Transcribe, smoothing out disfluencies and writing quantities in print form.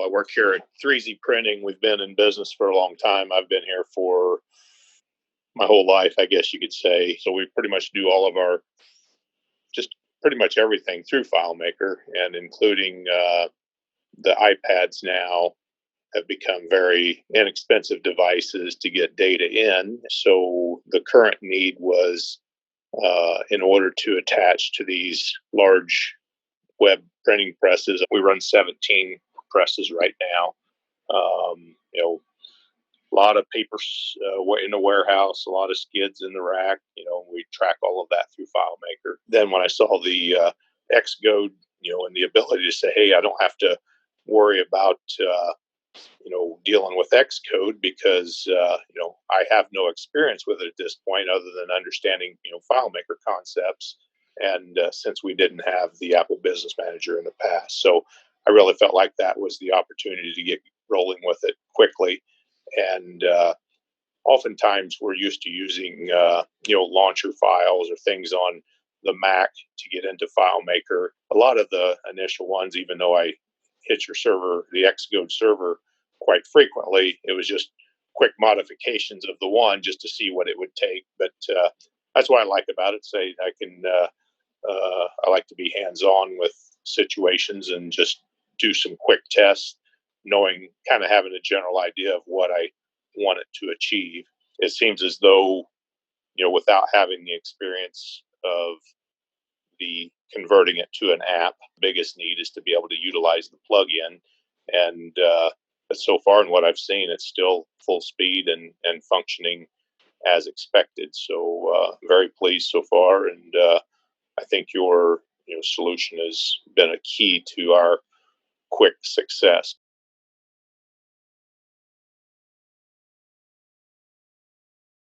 I work here at 3Z Printing. We've been in business for a long time. I've been here for my whole life, I guess you could say. So we pretty much do all of our, just pretty much everything through FileMaker, and including the iPads now have become very inexpensive devices to get data in. So the current need was in order to attach to these large web printing presses. We run 17 presses right now. A lot of papers in the warehouse, a lot of skids in the rack. We track all of that through FileMaker. Then when I saw the Xcode, and the ability to say, hey, I don't have to worry about dealing with Xcode because I have no experience with it at this point, other than understanding FileMaker concepts. And since we didn't have the Apple Business Manager in the past, so I really felt like that was the opportunity to get rolling with it quickly. And oftentimes we're used to using launcher files or things on the Mac to get into FileMaker. A lot of the initial ones, even though I hit your server, the Xcode server, quite frequently, it was just quick modifications of the one just to see what it would take. But that's what I like about it. Say I like to be hands-on with situations and just do some quick tests, knowing, kind of having a general idea of what I want it to achieve. It seems as though, without having the experience of the converting it to an app, biggest need is to be able to utilize the plugin. And so far in what I've seen, it's still full speed and functioning as expected. So very pleased so far. And I think your solution has been a key to our quick success.